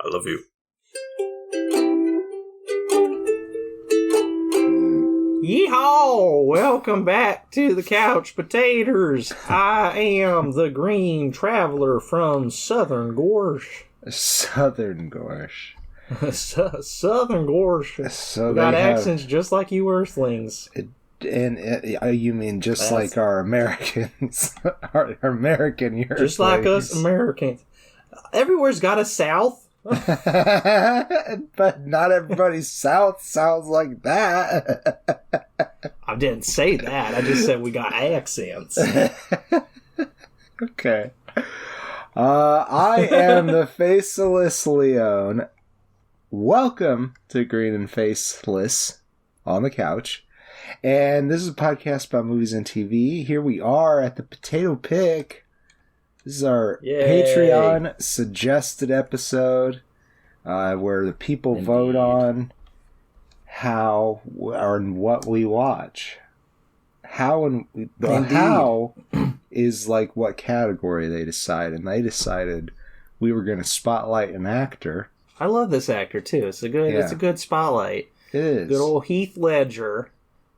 I love you. Yeehaw! Welcome back to the Couch Potatoes. I am the Green Traveler from Southern Gorge. Southern Gorge. Southern Gorge. So we got accents just like you Earthlings. You mean just like our Americans? our American Earthlings. Just like us Americans. Everywhere's got a South. But not everybody's South sounds like that. I didn't say that. I just said we got accents. Okay. I am the Faceless Leone. Welcome to Green and Faceless on the Couch. And this is a podcast about movies and TV. Here we are at the Potato Pick. This is our Patreon suggested episode where the people vote on how or what we watch. How is like what category they decide, and they decided we were going to spotlight an actor. I love this actor too. It's a good spotlight. It is. Good old HeathLedger.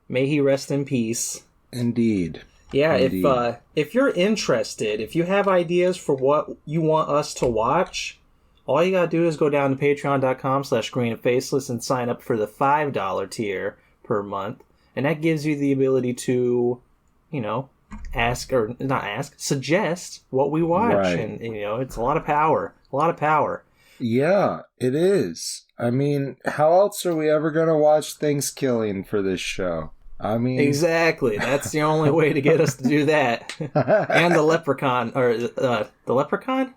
May he rest in peace. Indeed. Yeah, Indeed. if you're interested, if you have ideas for what you want us to watch, all you gotta do is go down to patreon.com/greenandfaceless and sign up for the $5 tier per month. And that gives you the ability to, suggest what we watch. Right. And, it's a lot of power. A lot of power. Yeah, it is. I mean, how else are we ever going to watch things killing for this show? I mean... Exactly. That's the only way to get us to do that. And the Leprechaun. Or the Leprechaun?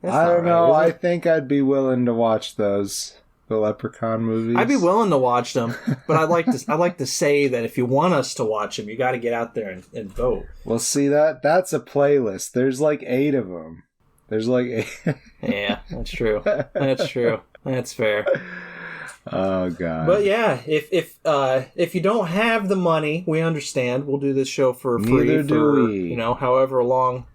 I don't know. I think I'd be willing to watch those. The Leprechaun movies. I'd be willing to watch them, but I'd like to say that if you want us to watch them, you got to get out there and vote. Well, see, that's a playlist. There's like 8 of them. There's like 8. Yeah, that's true. That's true. That's fair. Oh God. But yeah, if you don't have the money, we understand. We'll do this show for free. Neither do we. However long.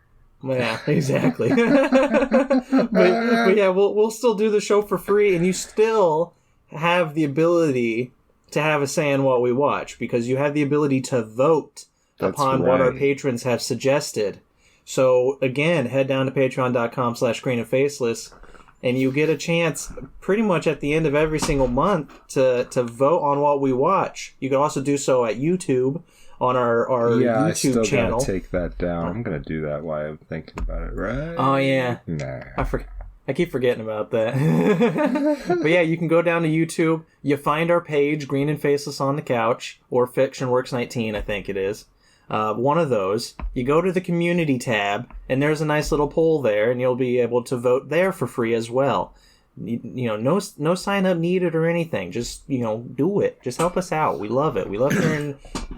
Yeah, exactly. but yeah, we'll still do the show for free, and you still have the ability to have a say in what we watch, because you have the ability to vote upon what our patrons have suggested. So again, head down to patreon.com/greenandfaceless, and you get a chance pretty much at the end of every single month to vote on what we watch. You can also do so at YouTube. On our YouTube channel. I still gotta take that down. I'm gonna do that while I'm thinking about it, right? Oh yeah. Nah. I keep forgetting about that. But yeah, you can go down to YouTube. You find our page, Green and Faceless on the Couch, or Fiction Works 19, I think it is. One of those. You go to the community tab, and there's a nice little poll there, and you'll be able to vote there for free as well. No sign up needed or anything. Just do it. Just help us out. We love it. We love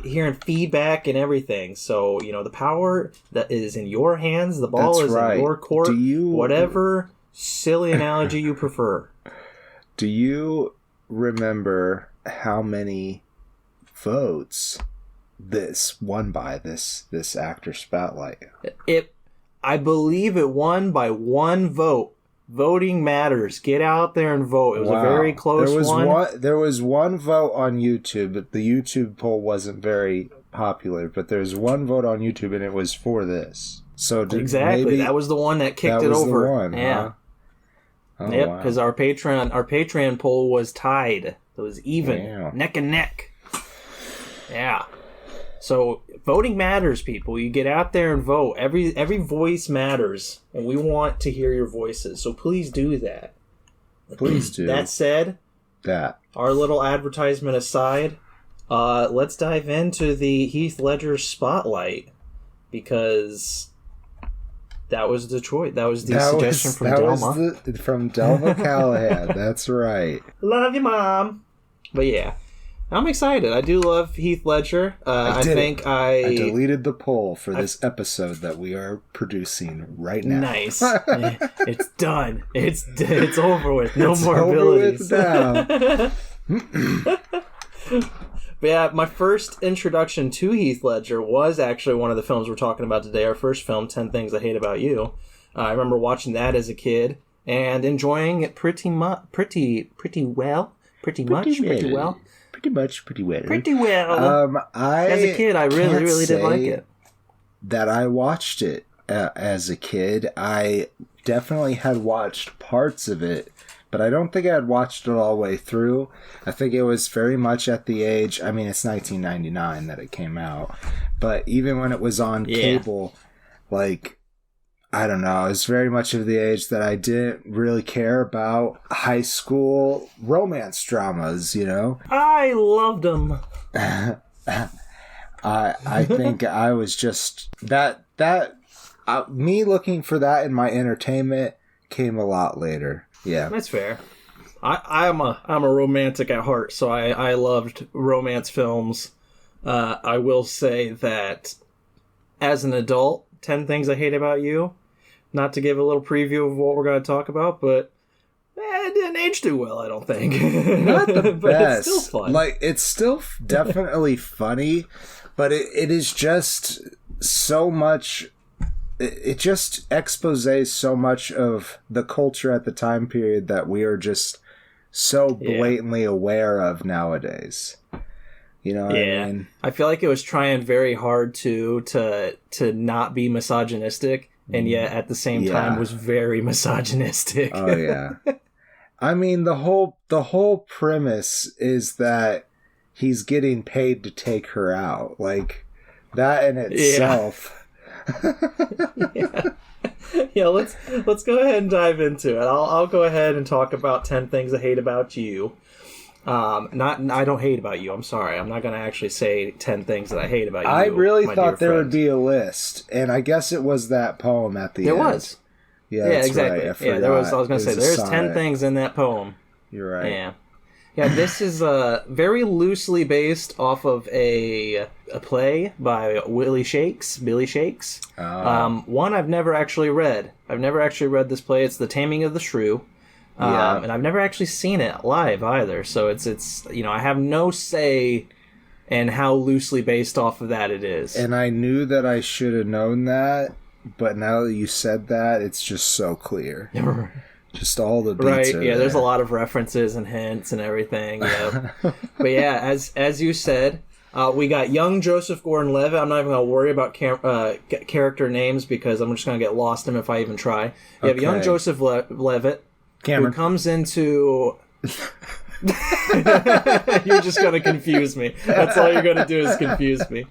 hearing feedback and everything. So the power that is in your hands. The ball is in your court. Whatever silly analogy you prefer. Do you remember how many votes this won by this actor spotlight? I believe it won by 1 vote. Voting matters. Get out there and vote. It was a very close one. There was 1 vote on YouTube, but the YouTube poll wasn't very popular. But there's 1 vote on YouTube, and it was for this. So exactly, that was the one that kicked it over. The one, yeah. Huh? Yep, because our Patreon poll was tied. It was even, neck and neck. Yeah. So voting matters, people. You get out there and vote. Every voice matters, and we want to hear your voices. So please do that. Please do. That said, our little advertisement aside, let's dive into the HeathLedger spotlight, because that was Detroit. That was the suggestion from Delma. From Delma Callahan. That's right. Love you, Mom. But yeah. I'm excited. I do love HeathLedger. I deleted the poll for this episode that we are producing right now. Nice. It's done. It's over with. No more abilities. Now. But yeah, my first introduction to HeathLedger was actually one of the films we're talking about today. Our first film, 10 Things I Hate About You. I remember watching that as a kid. and enjoying it pretty well. Pretty well. Pretty well. As a kid, I really did like it. That I watched it as a kid. I definitely had watched parts of it, but I don't think I had watched it all the way through. I think it was very much at the age, I mean, it's 1999 that it came out, but even when it was on cable, like, I don't know, I was very much of the age that I didn't really care about high school romance dramas, you know? I loved them. I think I was just me looking for that in my entertainment came a lot later. Yeah, that's fair. I'm a romantic at heart, so I loved romance films. I will say that as an adult, 10 Things I Hate About You, not to give a little preview of what we're going to talk about, but it didn't age too well, I don't think. Not the but best. It's still fun. Like, it's still definitely funny, but it is just so much. It just exposes so much of the culture at the time period that we are just so blatantly aware of nowadays. You know what I mean? I feel like it was trying very hard to not be misogynistic, and yet at the same time was very misogynistic. Oh yeah. I mean, the whole premise is that he's getting paid to take her out. Like, that in itself. Yeah, let's go ahead and dive into it. I'll go ahead and talk about 10 Things I Hate About You. I don't hate about you. I'm sorry. I'm not going to actually say 10 things that I hate about you. I really thought there would be a list, and I guess it was that poem at the end. There was. Yeah, that's exactly. Right. Yeah, there was. I was going to say there's 10 things in that poem. You're right. Yeah. Yeah, this is very loosely based off of a play by Billy Shakes. One I've never actually read. I've never actually read this play. It's The Taming of the Shrew. And I've never actually seen it live either. So it's I have no say in how loosely based off of that it is. And I knew that I should have known that, but now that you said that, it's just so clear. Just all the beats are there. There's a lot of references and hints and everything. Yeah. But yeah, as you said, we got young Joseph Gordon-Levitt. I'm not even going to worry about character names because I'm just going to get lost in them if I even try. You have young Joseph Levitt, Cameron, who comes into... You're just going to confuse me. That's all you're going to do is confuse me.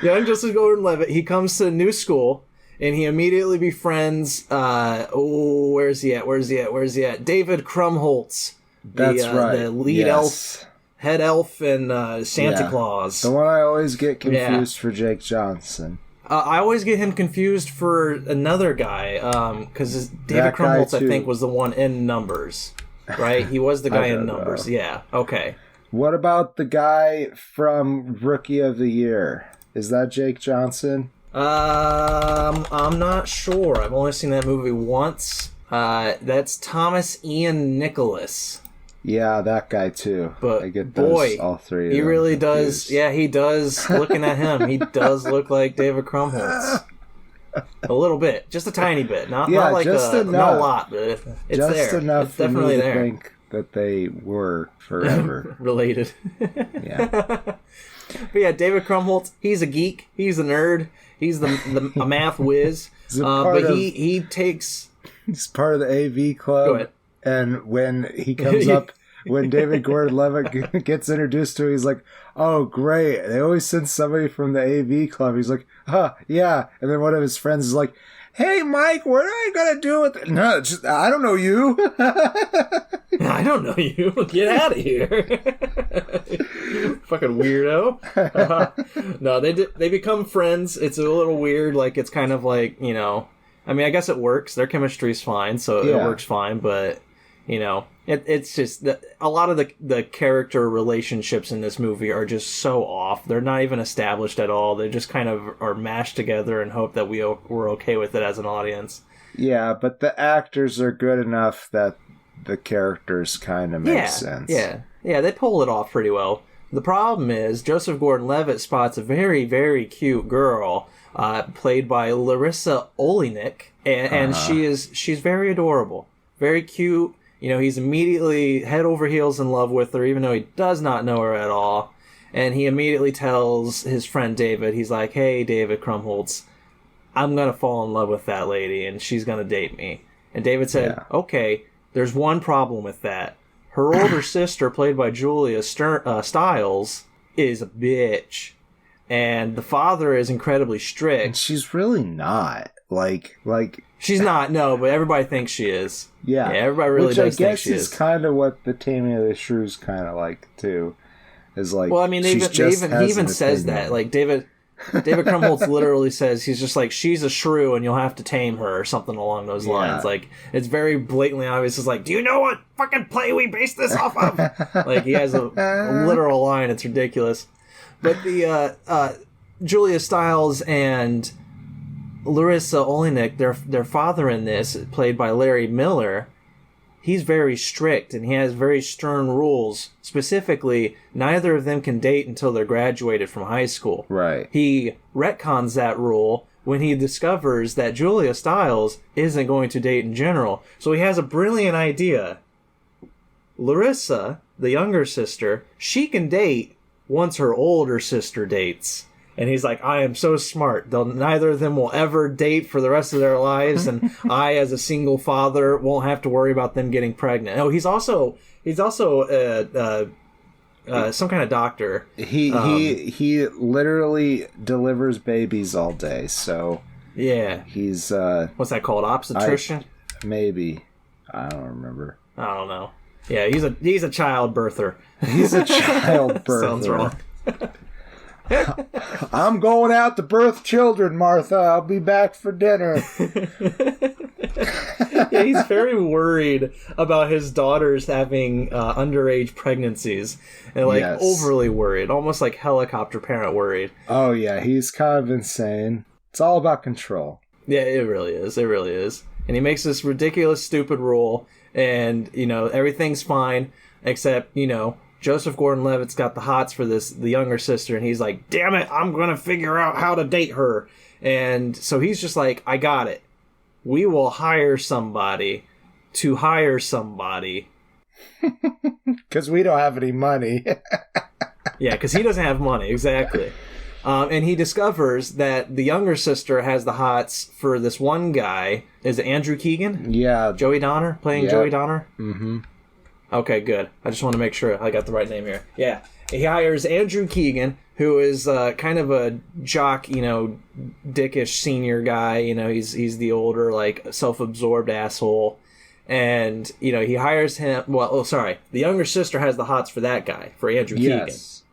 Young Joseph Gordon-Levitt, he comes to a new school, and he immediately befriends, where's he at? David Krumholtz. That's right. The lead elf, head elf, and Santa Claus. The one I always get confused for Jake Johnson. I always get him confused for another guy, because David Krumholtz, I think, was the one in Numbers, right? He was the guy in Numbers. Yeah, okay. What about the guy from Rookie of the Year? Is that Jake Johnson? I'm not sure. I've only seen that movie once. That's Thomas Ian Nicholas. Yeah, that guy too. But I get all three. He really does. Yeah, he does. Looking at him, he does look like David Krumholtz. A little bit, just a tiny bit. Not like not a lot, but it's just there. Just enough it's definitely for me there. To think that they were forever related. Yeah. But yeah, David Krumholtz, he's a geek. He's a nerd. He's a math whiz. But he takes... He's part of the AV club. Go ahead. And when he comes up, when David Gordon-Levitt gets introduced to him, he's like, oh, great. They always send somebody from the AV club. He's like, yeah. And then one of his friends is like, hey, Mike, what are I going to do with it? No, I don't know you. I don't know you. Get out of here. Fucking weirdo. No, they become friends. It's a little weird. Like, it's kind of like, I mean, I guess it works. Their chemistry's fine, so it works fine. But, it's just a lot of the character relationships in this movie are just so off. They're not even established at all. They just kind of are mashed together and hope that we're okay with it as an audience. Yeah, but the actors are good enough that the characters kind of make sense. Yeah, they pull it off pretty well. The problem is Joseph Gordon-Levitt spots a very, very cute girl played by Larissa Olenek, and she's very adorable. very cute. You know, he's immediately head over heels in love with her, even though he does not know her at all. And he immediately tells his friend David, he's like, hey, David Krumholtz, I'm going to fall in love with that lady, and she's going to date me. And David said, okay, there's one problem with that. Her older sister, played by Julia Stiles, is a bitch. And the father is incredibly strict. And she's really not. Like she's not, no, but everybody thinks she is. Yeah, everybody really does think she is. Which I guess is kind of what the Taming of the Shrews kind of like too. Is like, well, I mean, he even says that. Like David Krumholtz literally says, he's just like, she's a shrew and you'll have to tame her or something along those lines. Like, it's very blatantly obvious. It's like, do you know what fucking play we based this off of? Like, he has a literal line. It's ridiculous. But the Julia Stiles and Larissa Olenek, their father in this, played by Larry Miller, he's very strict and he has very stern rules. Specifically, neither of them can date until they're graduated from high school. Right. He retcons that rule when he discovers that Julia Stiles isn't going to date in general. So he has a brilliant idea. Larissa, the younger sister, she can date once her older sister dates. And he's like, I am so smart. Neither of them will ever date for the rest of their lives, and I, as a single father, won't have to worry about them getting pregnant. Oh, he's also some kind of doctor. He literally delivers babies all day. So yeah, he's what's that called? Obstetrician? Maybe. I don't remember. I don't know. Yeah, he's a child birther. He's a child birther. Sounds wrong. I'm going out to birth children, Martha. I'll be back for dinner. Yeah, he's very worried about his daughters having underage pregnancies. And, overly worried. Almost like helicopter parent worried. Oh, yeah. He's kind of insane. It's all about control. Yeah, it really is. It really is. And he makes this ridiculous, stupid rule. And, everything's fine. Except, Joseph Gordon-Levitt's got the hots for the younger sister, and he's like, damn it, I'm going to figure out how to date her. And so he's just like, I got it. We will hire somebody to hire somebody. Because we don't have any money. Yeah, because he doesn't have money, exactly. And he discovers that the younger sister has the hots for this one guy. Is it Andrew Keegan? Yeah. Joey Donner, playing Joey Donner? Mm-hmm. Okay, good. I just want to make sure I got the right name here. Yeah. He hires Andrew Keegan, who is kind of a jock, dickish senior guy. He's the older, self-absorbed asshole. And, he hires him... the younger sister has the hots for that guy, for Andrew Keegan.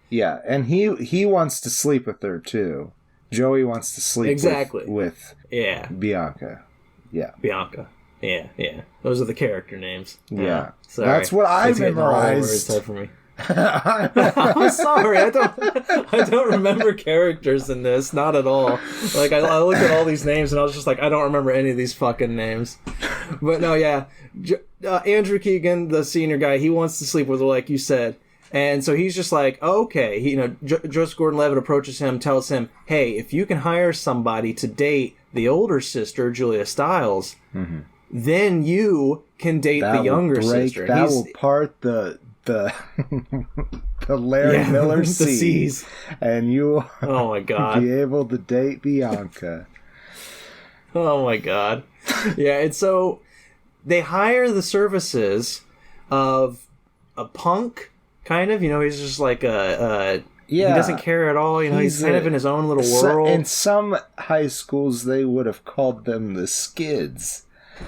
Yeah, and he wants to sleep with her, too. Joey wants to sleep with Bianca. Yeah. Bianca. Yeah. Those are the character names. Yeah. That's what I memorized. For me. I'm sorry. I don't remember characters in this. Not at all. I looked at all these names and I was just like, I don't remember any of these fucking names. But no, yeah. Andrew Keegan, the senior guy, he wants to sleep with her, like you said. And so he's just like, okay. Joseph Gordon-Levitt approaches him, tells him, hey, if you can hire somebody to date the older sister, Julia Stiles, then you can date the younger sister. That will part the Larry Miller seas, and you will be able to date Bianca. Oh my god. Yeah, and so they hire the services of a punk, kind of. He's just like he doesn't care at all. He's kind of in his own little world. In some high schools, they would have called them the Skids.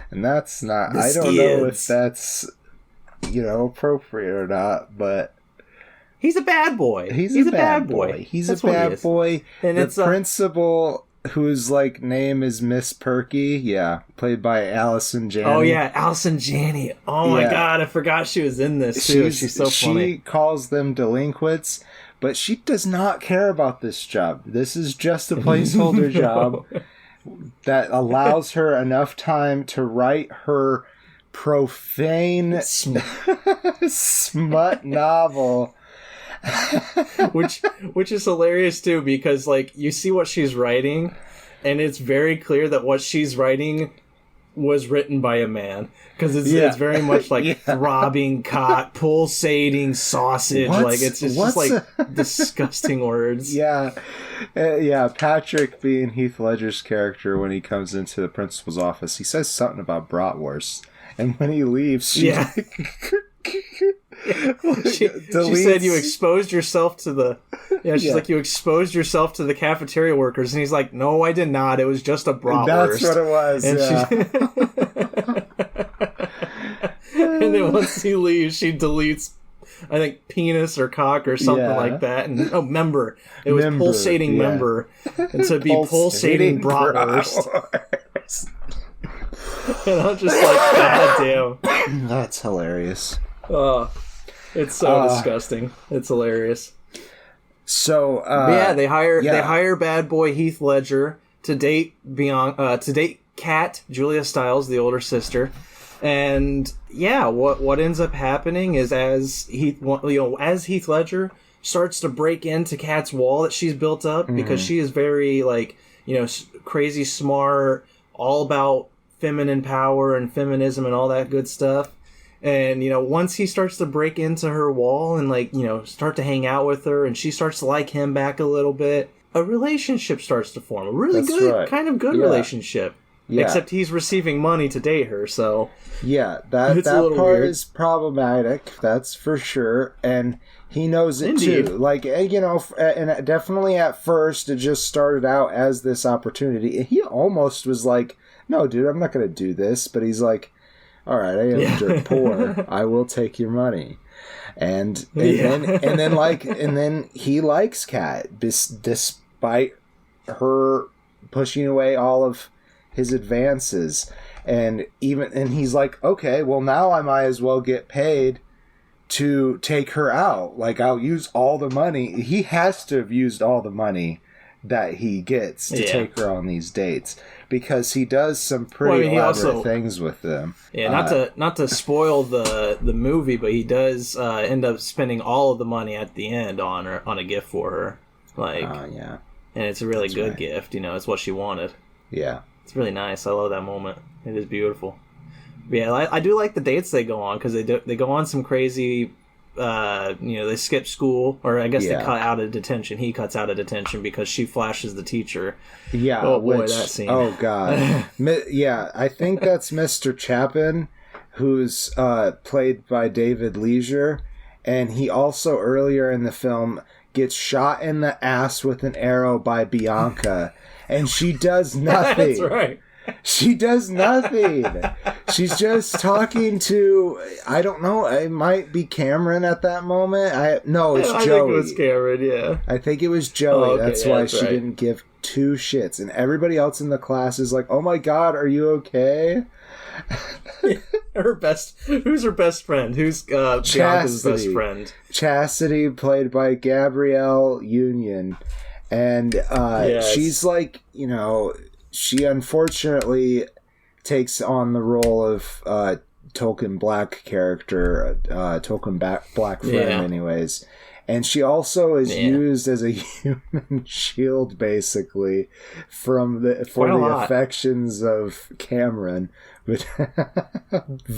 And that's not... I don't know if that's, appropriate or not, but... He's a bad boy. He's a bad boy. He's a bad boy. And the principal, whose, name is Miss Perky, played by Allison Janney. Oh, yeah, Allison Janney. Oh, my God, I forgot she was in this, too. She's so funny. She calls them delinquents, but she does not care about this job. This is just a placeholder job that allows her enough time to write her profane smut novel. which is hilarious too, because you see what she's writing and it's very clear that what she's writing was written by a man, because it's very much like throbbing cock, pulsating sausage. It's just like disgusting words. Yeah. Patrick, being Heath Ledger's character, when he comes into the principal's office, he says something about bratwurst, and when he leaves, she's she said you exposed yourself to the like, you exposed yourself to the cafeteria workers, and he's like, no, I did not, it was just a bratwurst. That's what it was. And and then once he leaves, she deletes, I think, penis or cock or something like that, and member, it was pulsating member, and so it'd be pulsating bratwurst. And I'm just like, god damn, that's hilarious. It's so disgusting. It's hilarious. So they hire bad boy Heath Ledger to date Kat, Julia Stiles, the older sister, and what ends up happening is as Heath Ledger starts to break into Kat's wall that she's built up, because she is very crazy smart, all about feminine power and feminism and all that good stuff. And, once he starts to break into her wall and, start to hang out with her, and she starts to like him back a little bit, a relationship starts to form. A really kind of good relationship. Yeah. Except he's receiving money to date her, so... Yeah, that part weird. Is problematic, that's for sure. And he knows it too. Like, and definitely at first it just started out as this opportunity. He almost was like, no, dude, I'm not going to do this. But he's like, all right, I am dirt poor. I will take your money, and then he likes Kat despite her pushing away all of his advances, and he's like, okay, well now I might as well get paid to take her out. Like, I'll use all the money. He has to have used all the money that he gets to take her on these dates, because he does some pretty elaborate things with them. Yeah, not to spoil the movie, but he does end up spending all of the money at the end on a gift for her. And it's a really good gift. It's what she wanted. Yeah, it's really nice. I love that moment. It is beautiful. But yeah, I do like the dates they go on, because they go on some crazy. They skip school, or I guess they cut out of detention. He cuts out of detention because she flashes the teacher. Yeah. Oh boy, that scene. Oh god. I think that's Mr. Chapin, who's played by David Leisure, and he also earlier in the film gets shot in the ass with an arrow by Bianca, and she does nothing. That's right. She does nothing. She's just talking to, I don't know, it might be Cameron at that moment. No, it's Joey. I think it was Cameron, yeah. I think it was Joey. That's why she didn't give two shits. And everybody else in the class is like, oh my god, are you okay? Who's her best friend? Who's Bianca's best friend? Chastity, played by Gabrielle Union. And she's like, she unfortunately takes on the role of token black character, token black friend, anyways. And she also is used as a human shield, basically, for the affections of Cameron, but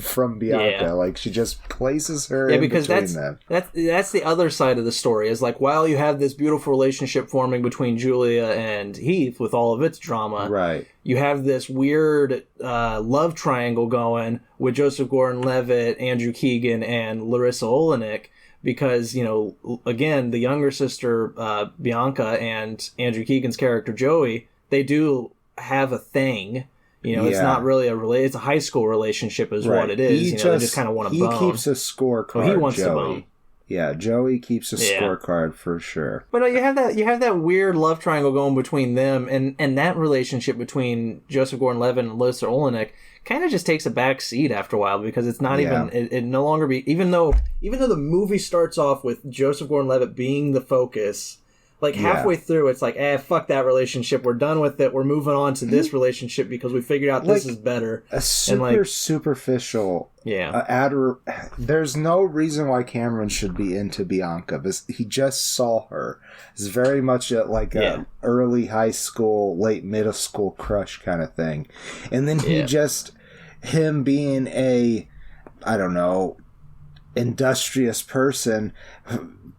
from Bianca. Like, she just places her in between them. That's the other side of the story, is like, while you have this beautiful relationship forming between Julia and Heath with all of its drama, right, you have this weird love triangle going with Joseph Gordon-Levitt, Andrew Keegan, and Larissa Olenek. Because, again, the younger sister, Bianca, and Andrew Keegan's character, Joey, they do have a thing. It's not really it's a high school relationship is what it is. They just kind of want to bone. He keeps a scorecard, he wants to bone. Yeah, Joey keeps a scorecard for sure. But you have that weird love triangle going between them, and that relationship between Joseph Gordon-Levitt and Larissa Olenek kind of just takes a back seat after a while, because it's not even it no longer be, even though the movie starts off with Joseph Gordon-Levitt being the focus, like halfway through it's like, fuck that relationship, we're done with it, we're moving on to this relationship because we figured out this is better. A superficial there's no reason why Cameron should be into Bianca, but he just saw her. It's very much a early high school, late middle school crush kind of thing, and then he just him being a, I don't know, industrious person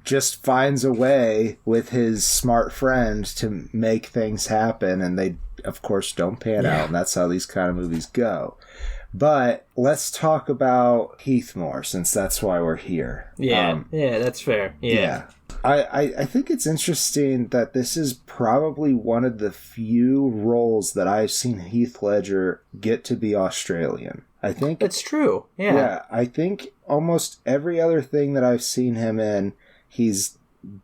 just finds a way with his smart friend to make things happen, and they of course don't pan out, and that's how these kind of movies go. But let's talk about Heath more, since that's why we're here. Yeah, that's fair. Yeah. I think it's interesting that this is probably one of the few roles that I've seen Heath Ledger get to be Australian. I think it's true. Yeah, I think almost every other thing that I've seen him in, he's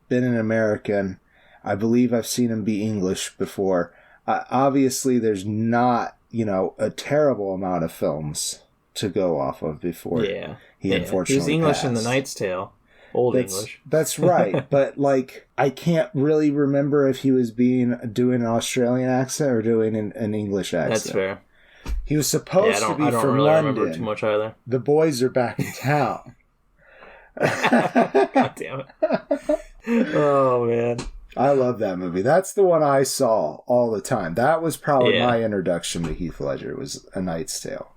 been an American. I believe I've seen him be English before. Obviously, there's not, a terrible amount of films to go off of before he unfortunately He was English passed. In The Knight's Tale. English. That's right. But, I can't really remember if he was doing an Australian accent or doing an English accent. That's fair. He was supposed to be I don't from really London. remember too much either. The boys are back in town. God damn it. Oh, man. I love that movie. That's the one I saw all the time. That was probably my introduction to Heath Ledger, was A Knight's Tale.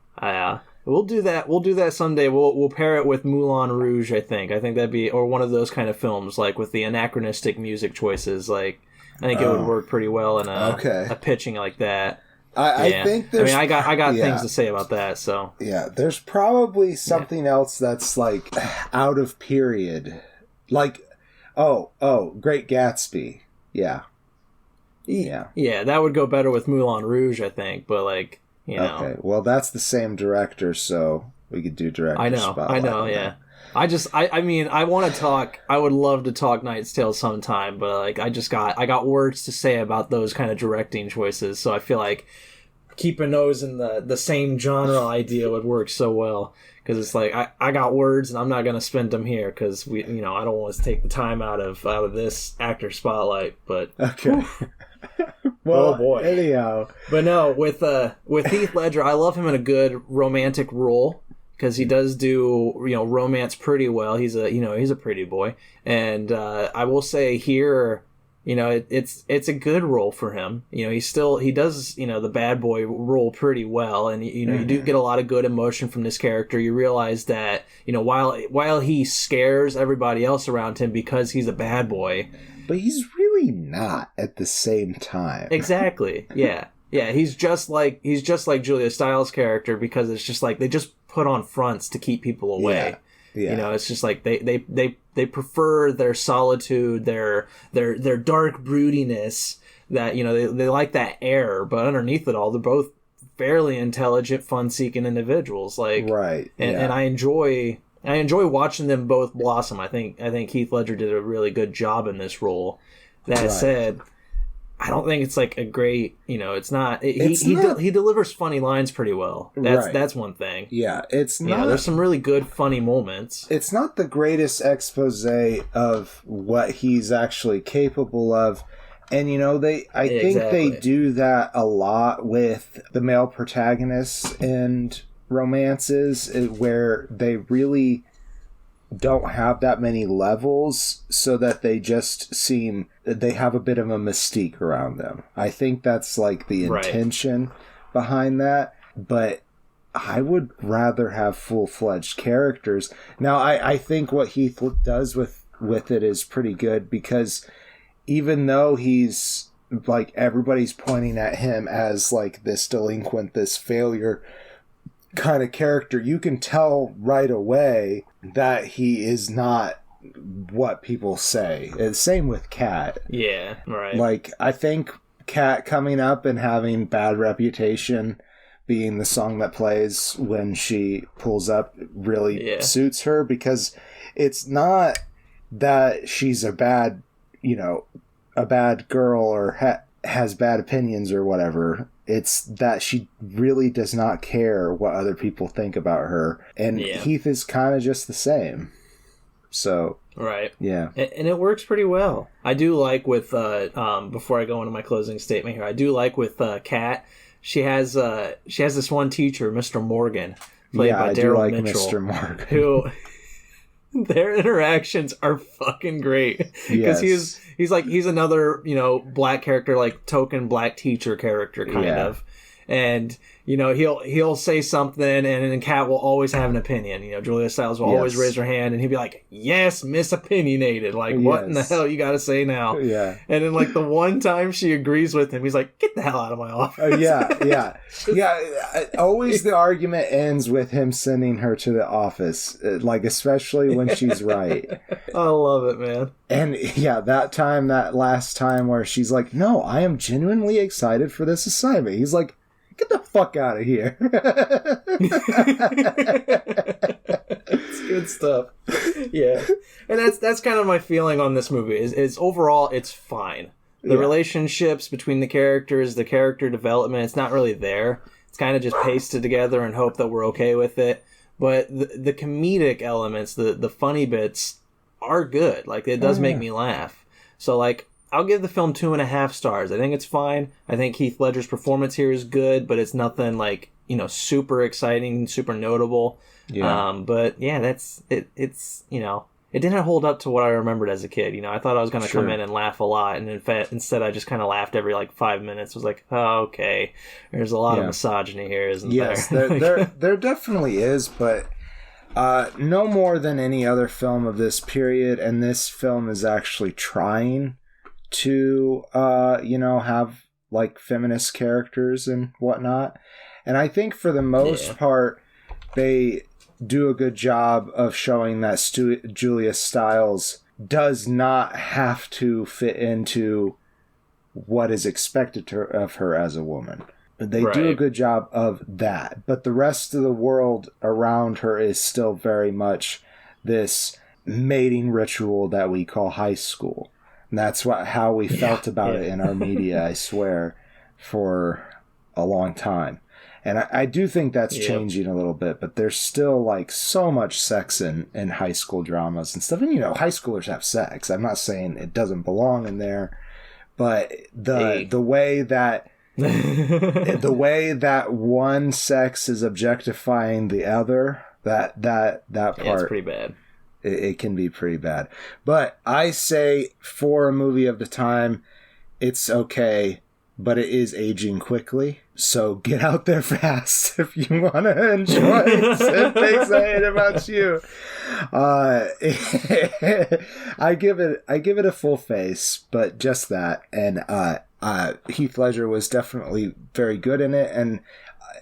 We'll do that. We'll do that someday. We'll pair it with Moulin Rouge, I think. I think that'd be, or one of those kind of films, with the anachronistic music choices. I think it would work pretty well in a pitching like that. I think there's... I got things to say about that, so... Yeah, there's probably something else that's, out of period. Great Gatsby. Yeah. Yeah. Yeah, that would go better with Moulin Rouge, I think, but, Okay, well, that's the same director, so we could do director spotlight. I know, yeah. I want to talk. I would love to talk Knight's Tale sometime, but I got words to say about those kind of directing choices. So I feel like keeping those in the same genre idea would work so well, because it's I got words and I'm not gonna spend them here because I don't want to take the time out of this actor spotlight. But okay. Well, oh boy. Anyhow, but no, with Heath Ledger, I love him in a good romantic role. Because he does do, romance pretty well. He's a pretty boy, and I will say here, it's a good role for him. He does the bad boy role pretty well, and you do get a lot of good emotion from this character. You realize that while he scares everybody else around him because he's a bad boy, but he's really not at the same time. Exactly. Yeah. Yeah, he's just like Julia Stiles' character, because it's just they just put on fronts to keep people away. Yeah. It's just they prefer their solitude, their dark broodiness, that they like that air, but underneath it all, they're both fairly intelligent, fun-seeking individuals. Right. And I enjoy watching them both blossom. I think Heath Ledger did a really good job in this role. That said, I don't think it's a great, it's not. He delivers funny lines pretty well. That's one thing. Yeah, it's not. There's some really good funny moments. It's not the greatest expose of what he's actually capable of, and I think they do that a lot with the male protagonists and romances, where they really don't have that many levels, so that they have a bit of a mystique around them. I think that's the intention behind that, but I would rather have full-fledged characters. Now, I think what Heath does with it is pretty good, because even though he's everybody's pointing at him as this delinquent, this failure kind of character, you can tell right away that he is not what people say. And same with Kat. Yeah, right. I think Kat coming up and having Bad Reputation being the song that plays when she pulls up really suits her, because it's not that she's a bad girl or has bad opinions or whatever. It's that she really does not care what other people think about her. And Heath is kind of just the same. So... Right. Yeah. And it works pretty well. I do like with, before I go into my closing statement here, I do like with Kat, she has this one teacher, Mr. Morgan, played by Daryl Mitchell. Mr. Morgan. Who... Their interactions are fucking great, because he's another black character, token black teacher character kind of, And, you know, he'll say something, and then Kat will always have an opinion. You know, Julia Stiles will always raise her hand, and he'll be like, yes, misopinionated. Like, what in the hell you got to say now? Yeah. And then, like, the one time she agrees with him, he's like, get the hell out of my office. Yeah. Always the argument ends with him sending her to the office, like, especially when she's right. I love it, man. And, yeah, that last time where she's like, no, I am genuinely excited for this assignment. He's like, get the fuck out of here. It's good stuff. Yeah. And that's kind of my feeling on this movie. Is overall, it's fine. The relationships between the characters, the character development, it's not really there. It's kind of just pasted together and hope that we're okay with it. But the comedic elements, the funny bits are good. Like, it does make me laugh. So, like, I'll give the film 2.5 stars. I think it's fine. I think Heath Ledger's performance here is good, but it's nothing like, you know, super exciting, super notable. Yeah. But yeah, that's it. It's, you know, it didn't hold up to what I remembered as a kid. You know, I thought I was going to come in and laugh a lot, and instead I just kind of laughed every like 5 minutes. I was like, oh, okay, there's a lot of misogyny here, isn't there? Yes, there definitely is, but no more than any other film of this period, and this film is actually trying to you know, have like feminist characters and whatnot, and I think for the most part they do a good job of showing that Julia Stiles does not have to fit into what is expected of her as a woman. They do a good job of that, but the rest of the world around her is still very much this mating ritual that we call high school. And that's how we felt about it in our media, I swear, for a long time. And I do think that's changing a little bit, but there's still like so much sex in high school dramas and stuff. And, you know, high schoolers have sex. I'm not saying it doesn't belong in there, but the way that the way that one sex is objectifying the other, that part, it's pretty bad. It can be pretty bad. But I say for a movie of the time, it's okay, but it is aging quickly. So get out there fast if you want to enjoy things I hate about you. I give it a full face, but just that. And Heath Ledger was definitely very good in it, and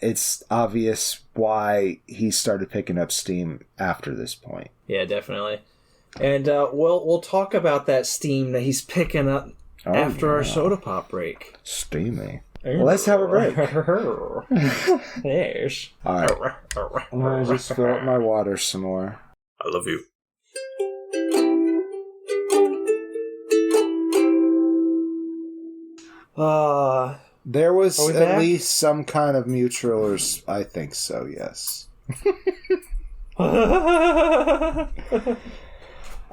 it's obvious why he started picking up steam after this point. Yeah, definitely. And we'll talk about that steam that he's picking up after our soda pop break. Steamy. Well, let's have a break. Yes. All right. I'm going to just fill up my water some more. I love you. There was at least some kind of mutual, I think so, yes.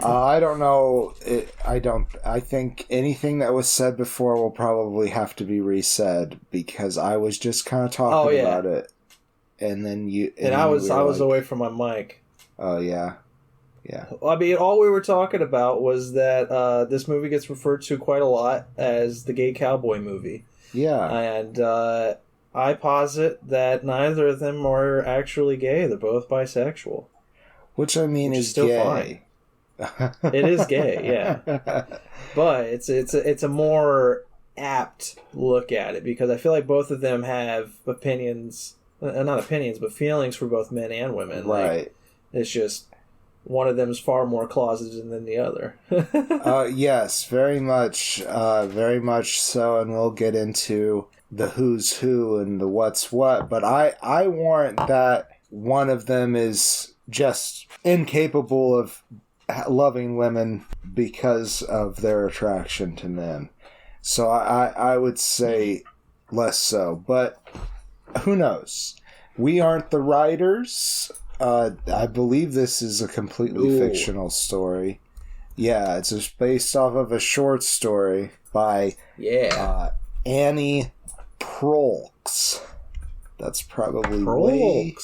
I don't know. I think anything that was said before will probably have to be resaid, because I was just kind of talking about it, and then you. And I was away from my mic. Oh yeah. Yeah. I mean, all we were talking about was that this movie gets referred to quite a lot as the gay cowboy movie. Yeah. And I posit that neither of them are actually gay. They're both bisexual. Which I mean is still gay. Fine. It is gay, yeah. But it's a more apt look at it, because I feel like both of them have opinions, not opinions, but feelings for both men and women. Right. Like, it's just one of them is far more closeted than the other. Yes, very much so, and we'll get into the who's who and the what's what, but I warrant that one of them is just incapable of loving women because of their attraction to men. So I would say less so, but who knows? We aren't the writers. I believe this is a completely fictional story. Yeah, it's just based off of a short story by Annie Proulx. That's probably way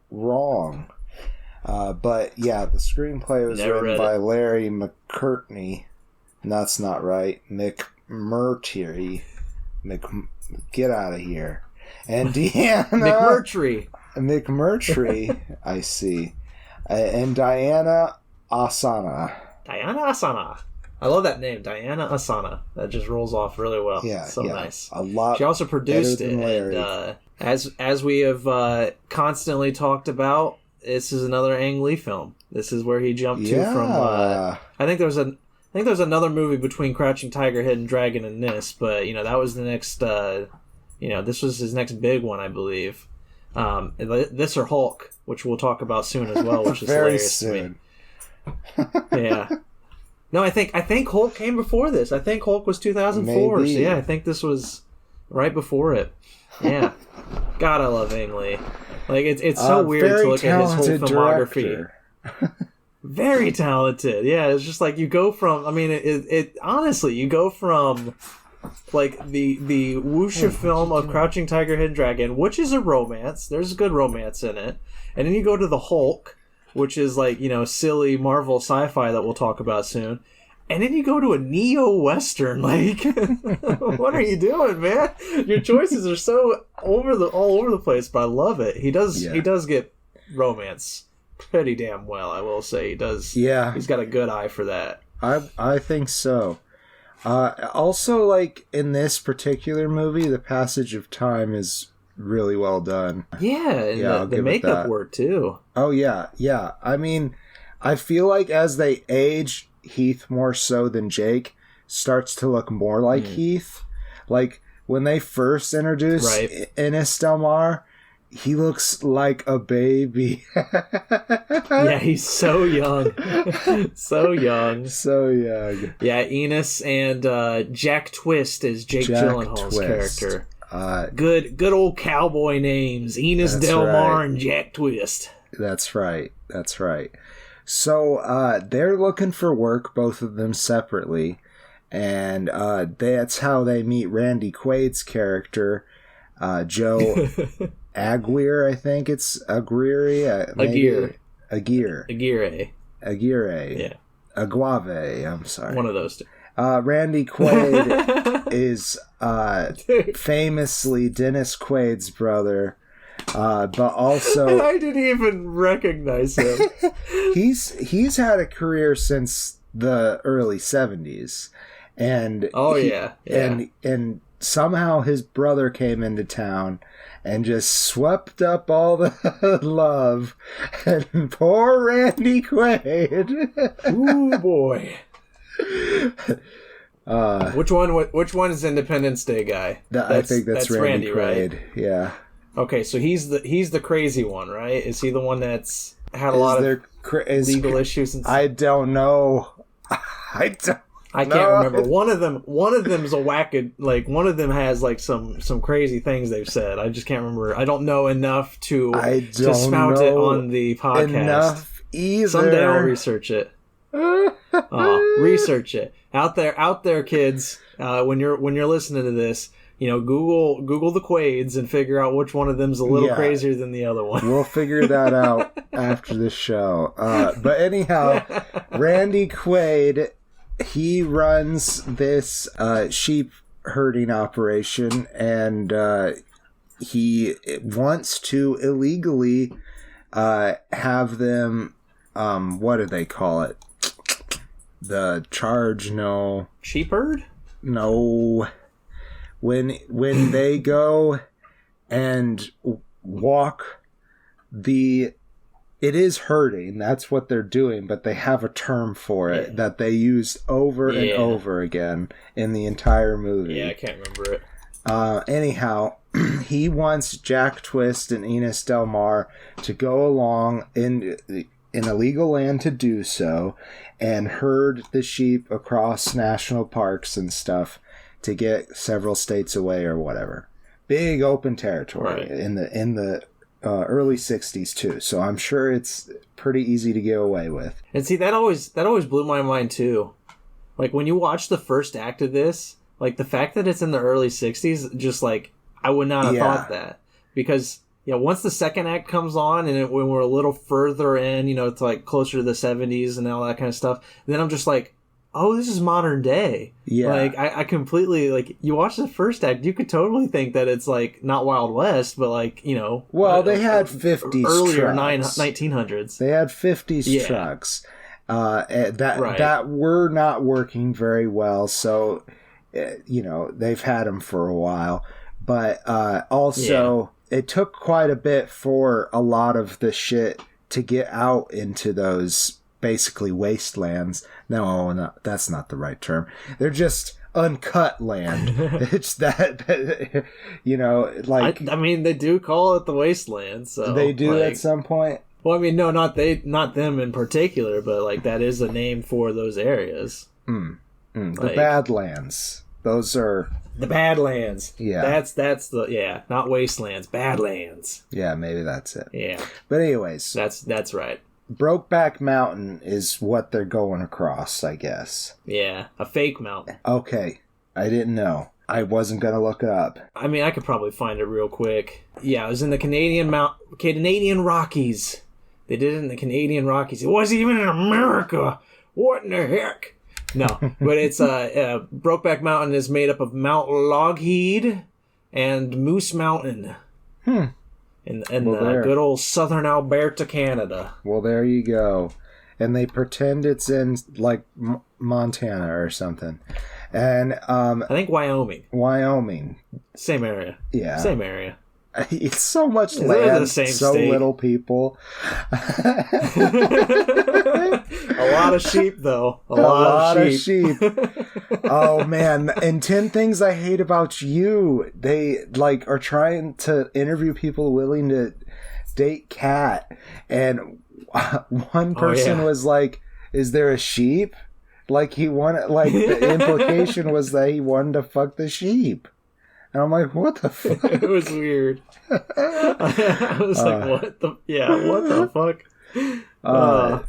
wrong. But yeah, the screenplay was written by Larry McCurtney. And that's not right. McMurtry. Get out of here. And Deanna McMurtry, I see. And Diana Asana. Diana Asana. I love that name, Diana Asana. That just rolls off really well. Yeah, so nice. A lot. She also produced it. And, as we have constantly talked about, this is another Ang Lee film. This is where he jumped to from. I think there's another movie between Crouching Tiger, Hidden Dragon, and this, but that was the next. This was his next big one, I believe. This or Hulk, which we'll talk about soon as well, which is very hilarious soon. To me. Yeah. No, I think Hulk came before this. I think Hulk was 2004. Maybe. So yeah, I think this was right before it. Yeah. God, I love Ang Lee. Like it's so weird to look at his whole filmography. Very talented. Yeah, it's just like you go from. I mean, it honestly, you go from like the wuxia film of Crouching Tiger, Hidden Dragon, which is a romance. There's good romance in it, and then you go to the Hulk, which is like silly Marvel sci-fi that we'll talk about soon. And then you go to a neo-western, like, what are you doing, man? Your choices are so all over the place, but I love it. He does get romance pretty damn well, I will say. He does. Yeah. He's got a good eye for that. I think so. Also, like, in this particular movie, the passage of time is really well done. Yeah, and the makeup work, too. Oh, yeah. I mean, I feel like as they age, Heath more so than Jake starts to look more like Heath. Like when they first introduce Ines Del Mar, he looks like a baby. Yeah, he's so young. So young. Yeah, Ines and Jack Twist is Jake Gyllenhaal's character. Good old cowboy names. Ines Del Mar and Jack Twist. That's right. So they're looking for work, both of them separately, and that's how they meet Randy Quaid's character, Joe Aguirre. I think it's Aguirre. Aguirre. Yeah. Aguave. I'm sorry. One of those two. Randy Quaid is famously Dennis Quaid's brother. But also I didn't even recognize him. he's had a career since the early 70s, and and somehow his brother came into town and just swept up all the love, and poor Randy Quaid. Ooh boy. Which one is Independence Day guy? I think that's Randy Quaid. Right? Yeah. Okay, so he's the crazy one, right? Is he the one that's had a lot of legal issues? I don't know. I can't remember. One of them's a wackad. Like one of them has like some crazy things they've said. I just can't remember. I don't know enough to spout it on the podcast. Enough either. Someday I'll research it. Research it out there, kids. When you're listening to this. Google the Quaids and figure out which one of them's a little crazier than the other one. We'll figure that out after the show. But anyhow, Randy Quaid, he runs this sheep herding operation, and he wants to illegally have them, what do they call it? The charge, no. Sheep herd? No. When they go and walk it is herding. That's what they're doing, but they have a term for it that they use over and over again in the entire movie. Yeah, I can't remember it. Anyhow, he wants Jack Twist and Ines Del Mar to go along in illegal land to do so and herd the sheep across national parks and stuff to get several states away or whatever. Big open territory in the early 60s too. So I'm sure it's pretty easy to get away with. And see, that always blew my mind too. Like when you watch the first act of this, like the fact that it's in the early 60s, just like I would not have thought that. Because once the second act comes on and when we're a little further in, it's like closer to the 70s and all that kind of stuff, then I'm just like, oh, this is modern day. Yeah. Like, I completely, like, you watch the first act, you could totally think that it's, like, not Wild West, but, like, you know. Well, they had 50s earlier trucks. 1900s. They had 50s trucks that were not working very well, so, you know, they've had them for a while. But also, it took quite a bit for a lot of the shit to get out into those basically wastelands. No, that's not the right term. They're just uncut land. It's that, you know, like... I mean, they do call it the wasteland, so... They do, like, at some point? Well, I mean, no, not them in particular, but, like, that is a name for those areas. The Like, Badlands. Those are... The Badlands. Yeah. That's the... Yeah, not wastelands. Badlands. Yeah, maybe that's it. Yeah. But anyways... That's right. Brokeback Mountain is what they're going across, I guess. Yeah, a fake mountain. Okay, I didn't know. I wasn't going to look it up. I mean, I could probably find it real quick. Yeah, it was in the Canadian Rockies. They did it in the Canadian Rockies. It wasn't even in America. What in the heck? No, but it's Brokeback Mountain is made up of Mount Logheed and Moose Mountain. In good old southern Alberta, Canada. Well, there you go. And they pretend it's in, like, Montana or something. And I think Wyoming. Same area. Yeah. Same area. It's so much land, so state. Little people. A lot of sheep, though. A lot of sheep. Oh, man. And 10 Things I Hate About You. They, like, are trying to interview people willing to date Kat. And one person was like, is there a sheep? Like, he wanted, like, the implication was that he wanted to fuck the sheep. And I'm like, what the fuck? It was weird. I was like, what the fuck?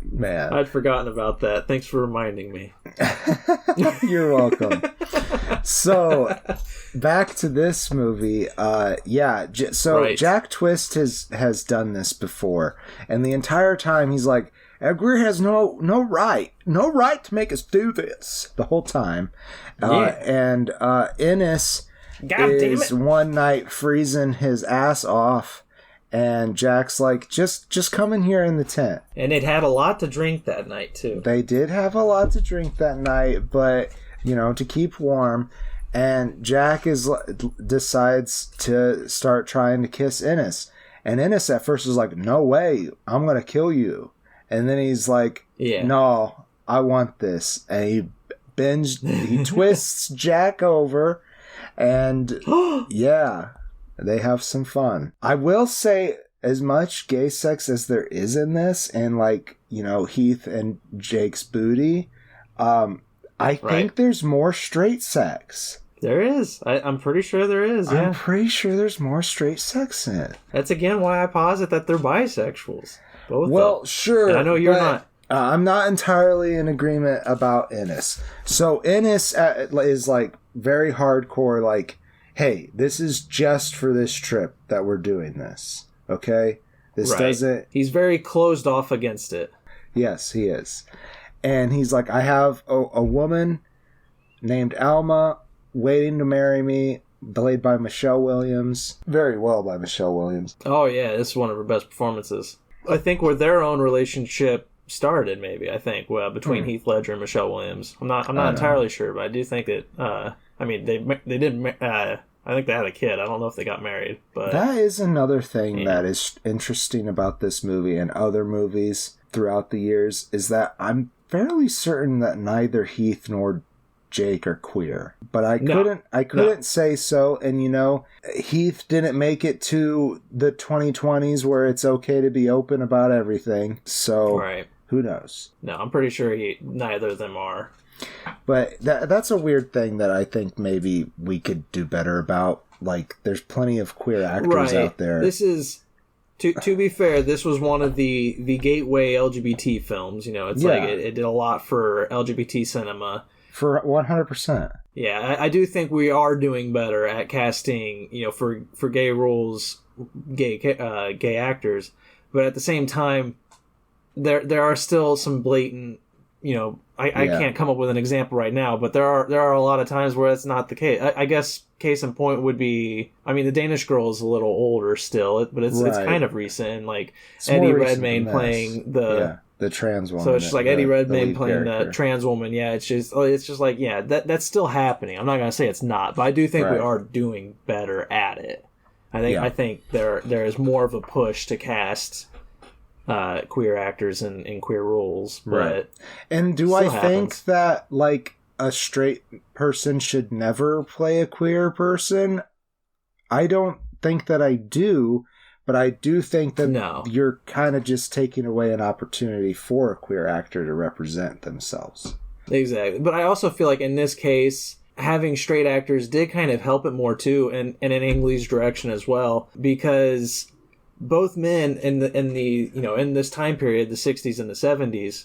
Man. I'd forgotten about that. Thanks for reminding me. You're welcome. So, back to this movie. Jack Twist has done this before. And the entire time he's like, Edgar has no right to make us do this. The whole time. And Ennis... is one night freezing his ass off, and Jack's like, just come in here in the tent. And it had a lot to drink that night, too. They did have a lot to drink that night, but, you know, to keep warm. And Jack decides to start trying to kiss Ennis. And Ennis at first is like, no way, I'm going to kill you. And then he's like, no, I want this. And he twists Jack over. And yeah, they have some fun. I will say, as much gay sex as there is in this, and, like, you know, Heath and Jake's booty, I think there's more straight sex. There is. I'm pretty sure there is. Yeah. I'm pretty sure there's more straight sex in it. That's again why I posit that they're bisexuals. Both. Well, sure. And I know you're not. I'm not entirely in agreement about Ennis. So Ennis is like very hardcore, like, hey, this is just for this trip that we're doing this. Okay? This doesn't... He's very closed off against it. Yes, he is. And he's like, I have a woman named Alma waiting to marry me, played by Michelle Williams. Very well by Michelle Williams. Oh, yeah, this is one of her best performances. I think where their own relationship started, maybe, between Heath Ledger and Michelle Williams. I'm not entirely sure, but I do think that, they didn't, I think they had a kid. I don't know if they got married, but... That is another thing that is interesting about this movie and other movies throughout the years, is that I'm fairly certain that neither Heath nor Jake are queer. But I couldn't say so, and, you know, Heath didn't make it to the 2020s where it's okay to be open about everything, so who knows? No, I'm pretty sure neither of them are. But that's a weird thing that I think maybe we could do better about. Like, there's plenty of queer actors out there. This is, to be fair, this was one of the gateway LGBT films. You know, it's like it did a lot for LGBT cinema. For 100%. Yeah, I do think we are doing better at casting, you know, for gay roles, gay actors. But at the same time, there are still some blatant I can't come up with an example right now, but there are a lot of times where that's not the case. I guess case in point would be, the Danish Girl is a little older still, but it's kind of recent. And like It's Eddie more recent Redmayne than playing the trans woman. So it's just like Eddie Redmayne playing character. the trans woman. Yeah, it's just like, yeah, that's still happening. I'm not gonna say it's not, but I do think we are doing better at it. I think there is more of a push to cast queer actors in queer roles, but and do I think that like a straight person should never play a queer person? I don't think that I do, but I do think that you're kind of just taking away an opportunity for a queer actor to represent themselves. Exactly, but I also feel like in this case, having straight actors did kind of help it more too, and in Ang Lee's direction as well, because both men in this time period, the 60s and the 70s,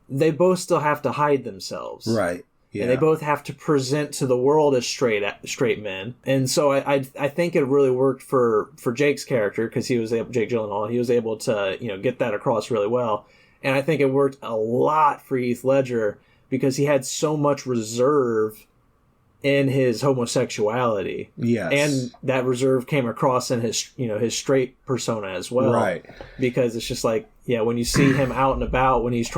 they both still have to hide themselves. Right. Yeah. And they both have to present to the world as straight men. And so I think it really worked for Jake's character, because Jake Gyllenhaal, he was able to, get that across really well. And I think it worked a lot for Heath Ledger because he had so much reserve in his homosexuality. Yes. And that reserve came across in his straight persona as well. Right. Because it's just like, when you see him out and about, when he's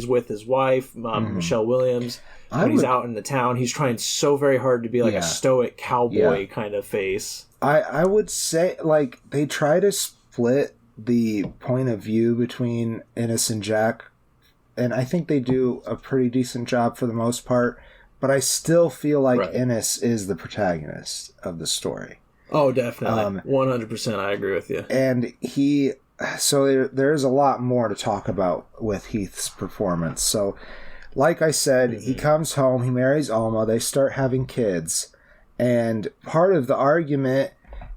with his wife, Michelle Williams, he's out in the town, he's trying so very hard to be like a stoic cowboy kind of face. I would say, like, they try to split the point of view between Innes and Jack, and I think they do a pretty decent job for the most part. But I still feel like Innes is the protagonist of the story. Oh, definitely. 100%. I agree with you. And there's a lot more to talk about with Heath's performance. So, like I said, he comes home, he marries Alma, they start having kids. And part of the argument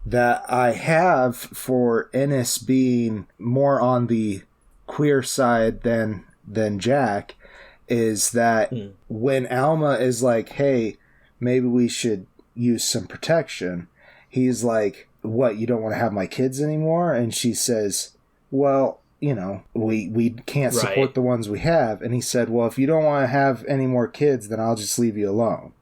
that I have for Innes being more on the queer side than Jack is that when Alma is like, hey, maybe we should use some protection, he's like, what, you don't want to have my kids anymore? And she says, well, we can't support the ones we have. And he said, well, if you don't want to have any more kids, then I'll just leave you alone.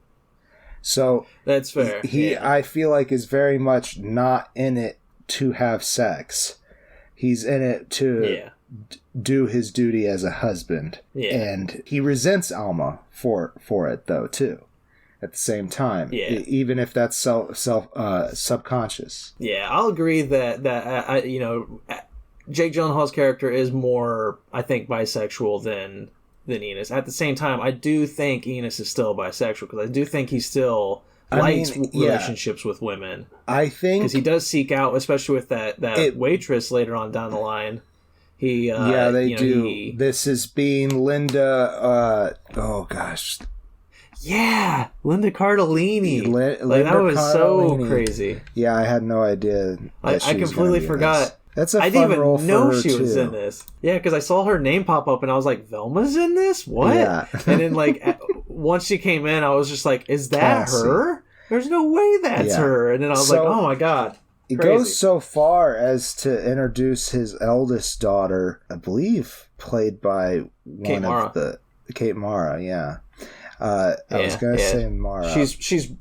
So that's fair. I feel like, is very much not in it to have sex. He's in it to do his duty as a husband. Yeah. And he resents Alma for it though too. At the same time, even if that's subconscious. Yeah, I'll agree that Jake Gyllenhaal's character is more, I think, bisexual than Innes. At the same time, I do think Innes is still bisexual, because I do think he still likes relationships with women. I think because he does seek out, especially with that waitress later on down the line. They do. This is being Linda. Oh gosh. Yeah, Linda Cardellini. Linda that was Cardellini. So crazy. Yeah, I had no idea. I completely forgot. That's a I fun didn't role even know for her she was too. in this. Yeah, because I saw her name pop up and I was like, Velma's in this? What? Yeah. And then once she came in, I was just like, is that Cassie. Her? There's no way that's her. And then I was like, oh my God. It goes so far as to introduce his eldest daughter, I believe, played by Kate Mara, yeah. I was going to say Mara. She's.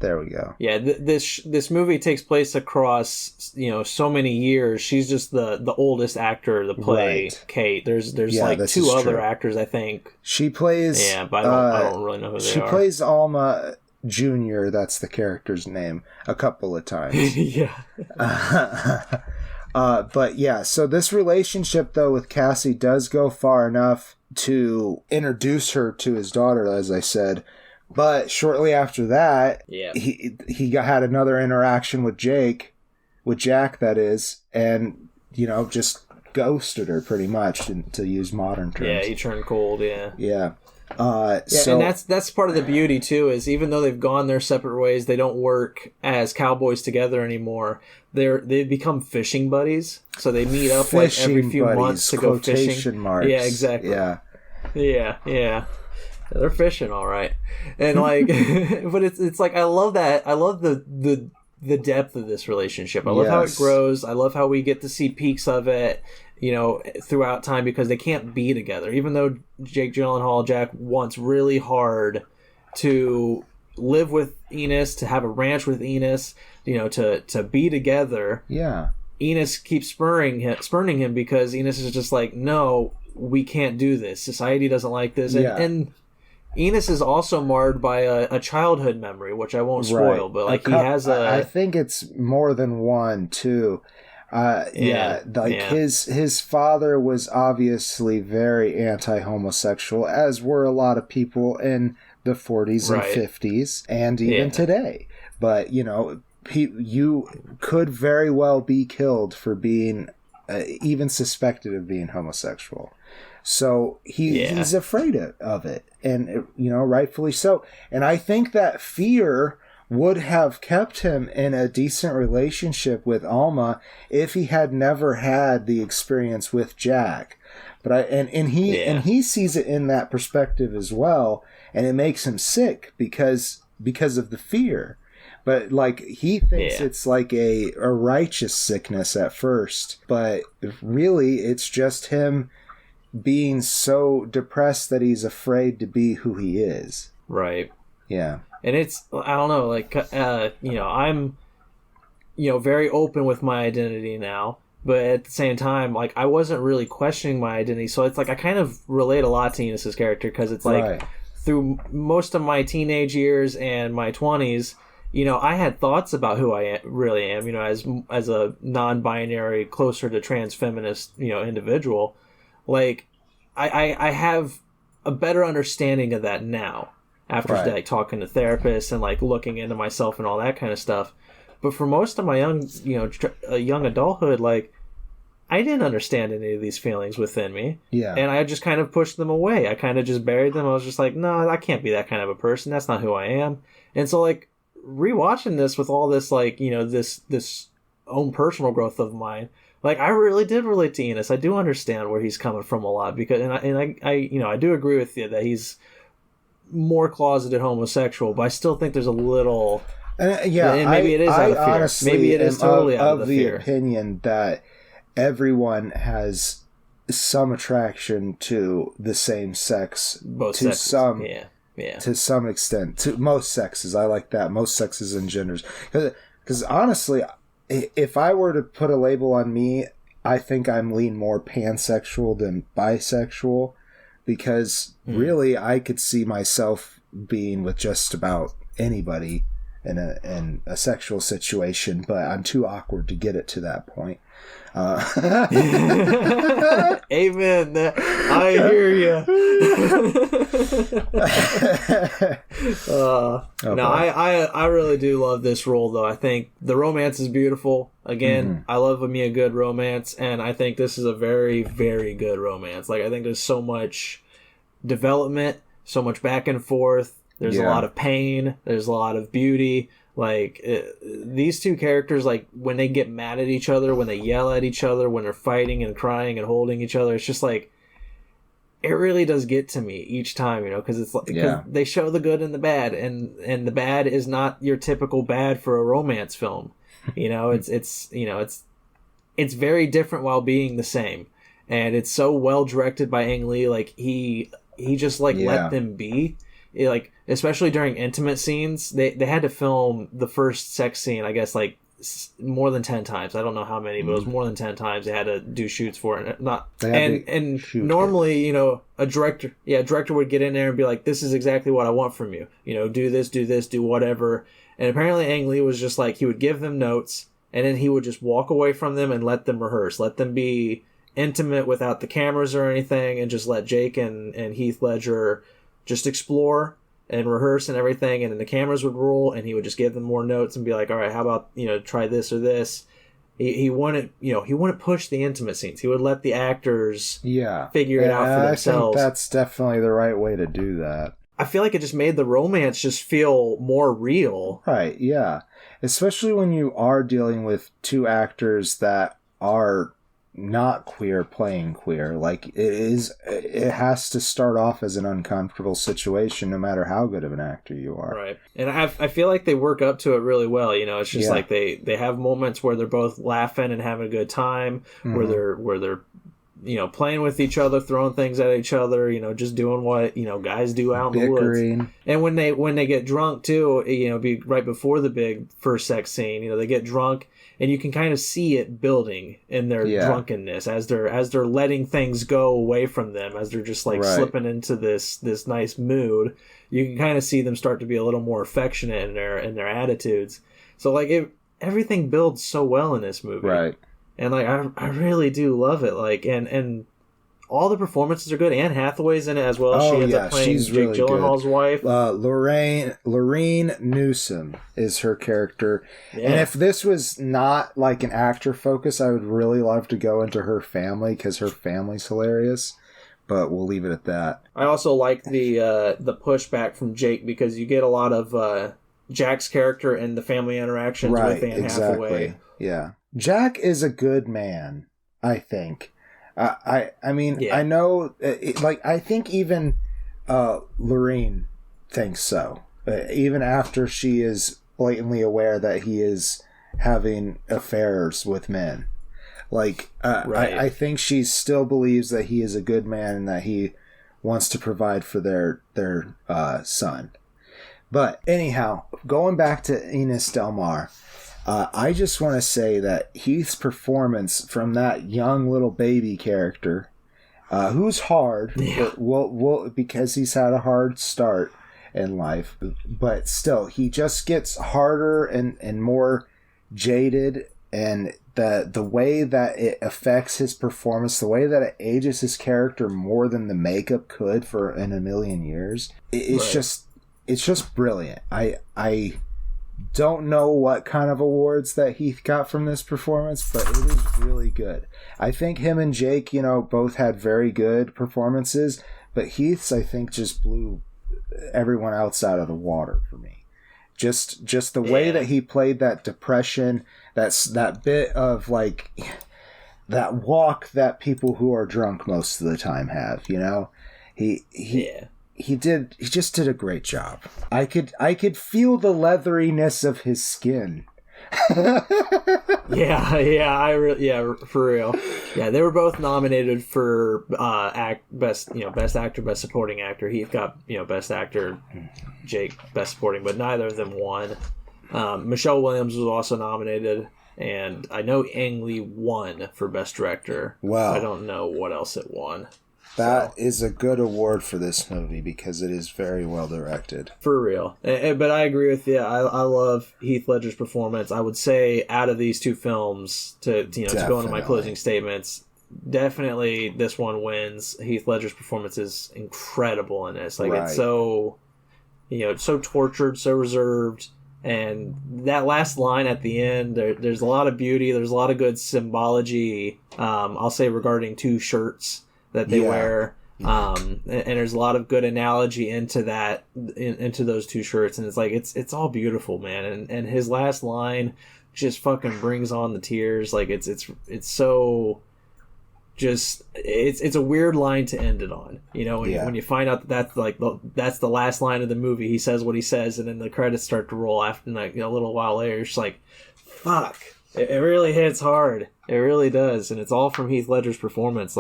There we go. Yeah, this movie takes place across so many years. She's just the oldest actor to play Kate. There's like two other actors, I think. She plays. Yeah, but I don't really know who they are. She plays Alma Jr. That's the character's name. A couple of times. Yeah. But yeah, so this relationship though with Cassie does go far enough to introduce her to his daughter, as I said. But shortly after that, he had another interaction with Jack, that is, and just ghosted her pretty much, to use modern terms. Yeah, he turned cold. Yeah. Yeah. And that's part of the beauty too, is even though they've gone their separate ways, they don't work as cowboys together anymore. They become fishing buddies, so they meet up like every few months to go fishing. Marks. Yeah, exactly. Yeah. They're fishing all right, and but it's like I love that. I love the depth of this relationship. I love how it grows. I love how we get to see peaks of it, throughout time because they can't be together. Even though Jake Gyllenhaal, Jack, wants really hard to live with Enos, to have a ranch with Enos, to be together. Yeah. Enos keeps spurning him because Enos is just like, no, we can't do this. Society doesn't like this. And Enos is also marred by a childhood memory, which I won't spoil, but like I think it's more than one too. His father was obviously very anti-homosexual, as were a lot of people in the 40s and 50s, and even today. But you could very well be killed for being even suspected of being homosexual. So he's afraid of it, and rightfully so. And I think that fear would have kept him in a decent relationship with Alma if he had never had the experience with Jack. But he sees it in that perspective as well, and it makes him sick because of the fear. But like he thinks it's like a righteous sickness at first, but really it's just him being so depressed that he's afraid to be who he is. Right. Yeah. And it's, I don't know, like, I'm, very open with my identity now, but at the same time, like, I wasn't really questioning my identity. So it's like, I kind of relate a lot to Enos's character because it's like, through most of my teenage years and my 20s, I had thoughts about who I really am, as a non-binary, closer to trans feminist, individual. Like, I have a better understanding of that now after like talking to therapists and like looking into myself and all that kind of stuff. But for most of my young adulthood, like, I didn't understand any of these feelings within me. Yeah. And I just kind of pushed them away. I kind of just buried them. I was just like, no, I can't be that kind of a person. That's not who I am. And so like rewatching this with all this, like, this own personal growth of mine, like, I really did relate to Enos. I do understand where he's coming from a lot because, I do agree with you that he's more closeted homosexual, but I still think there's a little, and maybe it is out of fear. Honestly, maybe it is totally out of the fear. Opinion that everyone has some attraction to the same sex, both to sexes. To some extent, to most sexes. I like that, most sexes and genders, because honestly, if I were to put a label on me, I think I'm lean more pansexual than bisexual, because really I could see myself being with just about anybody in a sexual situation, but I'm too awkward to get it to that point. Amen. I hear you. I really do love this role, though. I think the romance is beautiful. Again, I love me a good romance, and I think this is a very, very good romance. Like, I think there's so much development, so much back and forth. There's a lot of pain. There's a lot of beauty. Like, these two characters, like, when they get mad at each other, when they yell at each other, when they're fighting and crying and holding each other, it's just like, it really does get to me each time, because it's like, because they show the good and the bad, and the bad is not your typical bad for a romance film. It's very different while being the same, and it's so well directed by Ang Lee. Like, he just let them be. Like, especially during intimate scenes, they had to film the first sex scene, I guess, like more than 10 times. I don't know how many, but it was more than 10 times they had to do shoots for it. Normally, a director would get in there and be like, this is exactly what I want from you. Do this, do whatever. And apparently Ang Lee was just like, he would give them notes, and then he would just walk away from them and let them rehearse, let them be intimate without the cameras or anything, and just let Jake and Heath Ledger just explore and rehearse and everything, and then the cameras would roll, and he would just give them more notes and be like, all right, how about, try this or this. He wouldn't push the intimate scenes. He would let the actors figure it out for themselves. I think that's definitely the right way to do that. I feel like it just made the romance just feel more real. Right, yeah. Especially when you are dealing with two actors that are not queer playing queer. Like, it has to start off as an uncomfortable situation no matter how good of an actor you are. Right. And I feel like they work up to it really well. It's just like they have moments where they're both laughing and having a good time, where they're playing with each other, throwing things at each other, just doing what, guys do out in the woods. And when they get drunk too, be right before the big first sex scene, they get drunk and you can kind of see it building in their drunkenness as they're letting things go away from them, as they're just like slipping into this nice mood. You can kind of see them start to be a little more affectionate in their attitudes. So like everything builds so well in this movie. Right. And like I really do love it. Like and all the performances are good. Anne Hathaway's in it as well. She ends up playing Jake really Gyllenhaal's wife. Lorraine Newsom is her character. Yeah. And if this was not like an actor focus, I would really love to go into her family because her family's hilarious. But we'll leave it at that. I also like the pushback from Jake because you get a lot of Jack's character and the family interactions with Anne Hathaway. Yeah. Jack is a good man, I think. I know, I think even Lorraine thinks so. Even after she is blatantly aware that he is having affairs with men. I think she still believes that he is a good man and that he wants to provide for their son. But anyhow, going back to Ines Del Mar, I just want to say that Heath's performance from that young little baby character, who's hard, because he's had a hard start in life, but still, he just gets harder and more jaded, and the way that it affects his performance, the way that it ages his character more than the makeup could in a million years, it's just brilliant. I don't know what kind of awards that Heath got from this performance, but it is really good. I think him and Jake, both had very good performances, but Heath's, I think, just blew everyone else out of the water for me. Just the way that he played that depression, that bit of like that walk that people who are drunk most of the time have, He just did a great job. I could feel the leatheriness of his skin. For real. Yeah, they were both nominated for best actor, best supporting actor. Heath got best actor, Jake best supporting, but neither of them won. Michelle Williams was also nominated, and I know Ang Lee won for best director. Wow. I don't know what else it won. That is a good award for this movie because it is very well directed. For real. But I agree with you. I love Heath Ledger's performance. I would say out of these two films, to go into my closing statements, definitely this one wins. Heath Ledger's performance is incredible in this. It's so, so tortured, so reserved. And that last line at the end, there's a lot of beauty. There's a lot of good symbology, I'll say, regarding two shirts that they wear, and there's a lot of good analogy into that, into those two shirts, and it's all beautiful, man. And his last line just fucking brings on the tears. Like it's so just it's a weird line to end it on. When you find out that's the last line of the movie, he says what he says, and then the credits start to roll after a little while later. It's just like, fuck. It really hits hard. It really does, and it's all from Heath Ledger's performance.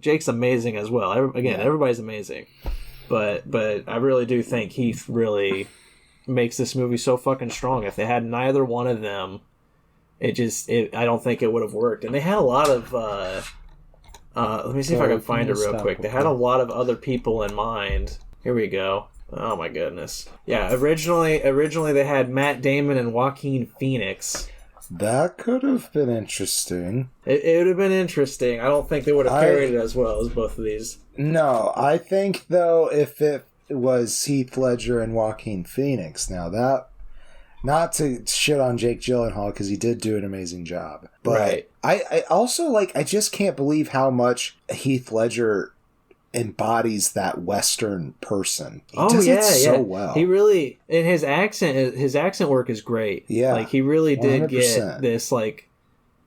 Jake's amazing as well. Everybody's amazing, but I really do think Heath really makes this movie so fucking strong. If they had neither one of them, I don't think it would have worked. And they had a lot of let me see if I can find it real quick. They had a lot of other people in mind. Here we go. Oh my goodness. Yeah, originally they had Matt Damon and Joaquin Phoenix. That could have been interesting. It would have been interesting. I don't think they would have carried it as well as both of these. No, I think, though, if it was Heath Ledger and Joaquin Phoenix, now that... Not to shit on Jake Gyllenhaal, because he did do an amazing job. But I also, I just can't believe how much Heath Ledger embodies that Western person. He does it so well. He really, and his accent work is great. Yeah. He really did 100%. Get this,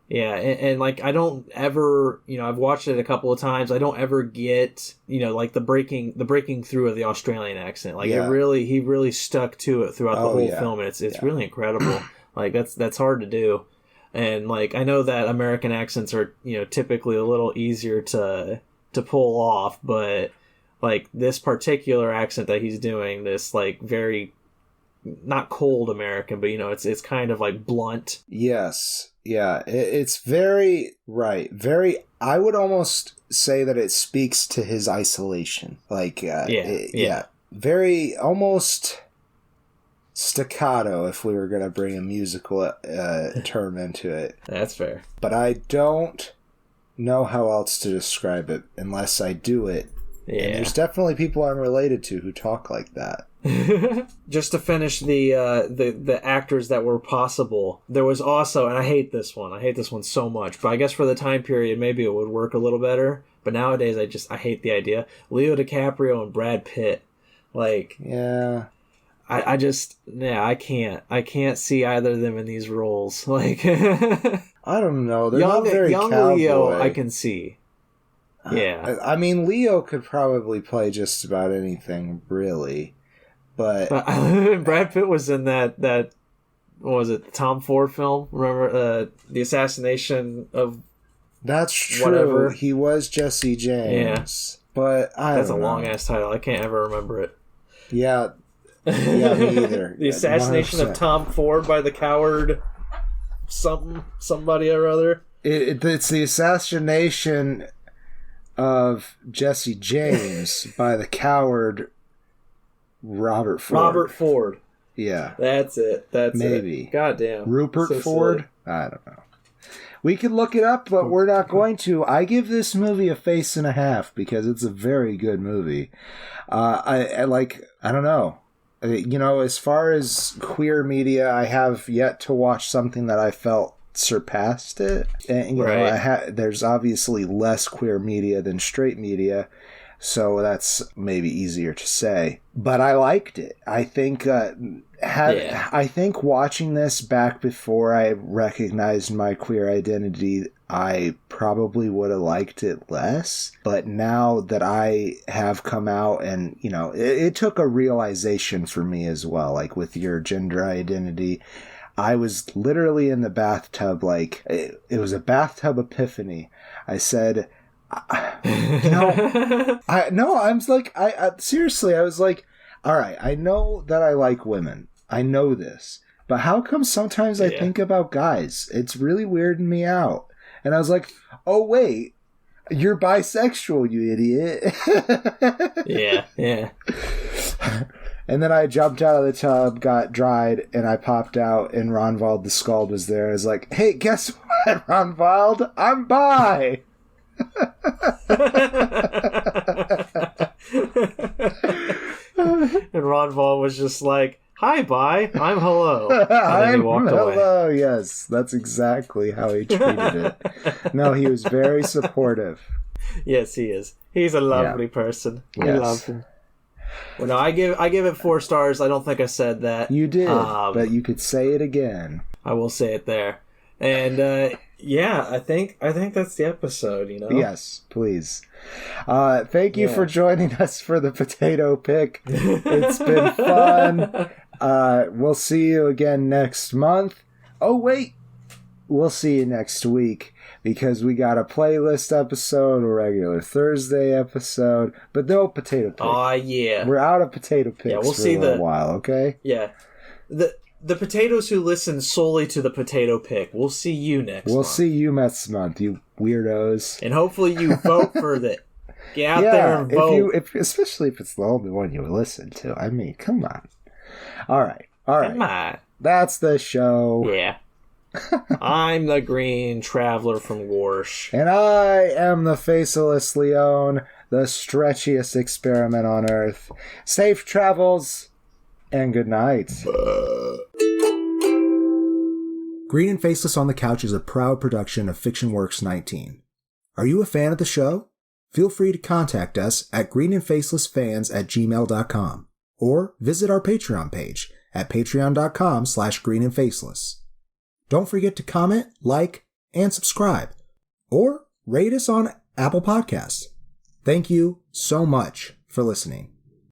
and I don't ever, I've watched it a couple of times. I don't ever get, the breaking through of the Australian accent. He really stuck to it throughout the whole film. And it's really incredible. That's hard to do. And, like, I know that American accents are, typically a little easier to pull off, but, like, this particular accent that he's doing, this, like, very, not cold American, but, it's kind of, like, blunt. Yes. Yeah. It's very, right. Very, I would almost say that it speaks to his isolation. Like, yeah. Very, almost staccato, if we were going to bring a musical term into it. That's fair. But I don't know how else to describe it unless I do it. Yeah. And there's definitely people I'm related to who talk like that. Just to finish the actors that were possible, there was also, and I hate this one so much, but I guess for the time period maybe it would work a little better, but nowadays I hate the idea. Leo DiCaprio and Brad Pitt. Like, yeah. I can't see either of them in these roles. Like, I don't know. They're not very young cowboy. Leo, I can see. Yeah. I mean, Leo could probably play just about anything, really. But Brad Pitt was in that what was it, the Tom Ford film? Remember the assassination of... That's true. Whatever. He was Jesse James. Yeah. But that's a long-ass title. I can't ever remember it. Yeah. Yeah, me either. The assassination 100%. Of Tom Ford by the coward somebody or other. It's the assassination of Jesse James by the coward Robert Ford. Robert Ford. Yeah. That's it. Maybe. Goddamn. Rupert Ford? Silly. I don't know. We could look it up, but we're not going to. I give this movie a face.5 because it's a very good movie. I don't know. As far as queer media, I have yet to watch something that I felt surpassed it. And, there's obviously less queer media than straight media, so that's maybe easier to say. But I liked it. I think I think watching this back before I recognized my queer identity, I probably would have liked it less. But now that I have come out and, it took a realization for me as well, like with your gender identity. I was literally in the bathtub, like, it was a bathtub epiphany. I said, seriously, I was like, all right, I know that I like women. I know this. But how come sometimes I think about guys? It's really weirding me out. And I was like, oh, wait, you're bisexual, you idiot. Yeah. And then I jumped out of the tub, got dried, and I popped out, and Ronvald the Scald was there. I was like, hey, guess what, Ronvald? I'm bi! And Ronvald was just like, hi, bi, I'm hello. And then he walked hello, away. Yes, that's exactly how he treated it. No, he was very supportive. Yes, he is. He's a lovely person. Yes. I love him. Well, no, I give it 4 stars. I don't think I said that. You did, but you could say it again. I will say it there. And I think that's the episode. Yes, please. Thank you for joining us for the potato pick. It's been fun. We'll see you again next month. Oh wait, we'll see you next week. Because we got a playlist episode, a regular Thursday episode, but no potato pick. Oh, yeah. We're out of potato picks we'll see a little while, okay? Yeah. The potatoes who listen solely to the potato pick, we'll see you next month. We'll see you next month, you weirdos. And hopefully you vote for it. Get out there and vote. Especially if it's the only one you listen to. I mean, come on. All right. Come on. That's the show. Yeah. I'm the Green Traveler from Warsh. And I am the Faceless Leon, the stretchiest experiment on Earth. Safe travels, and good night. Green and Faceless on the Couch is a proud production of FictionWorks 19. Are you a fan of the show? Feel free to contact us at greenandfacelessfans@gmail.com or visit our Patreon page at patreon.com/greenandfaceless. Don't forget to comment, like, and subscribe, or rate us on Apple Podcasts. Thank you so much for listening.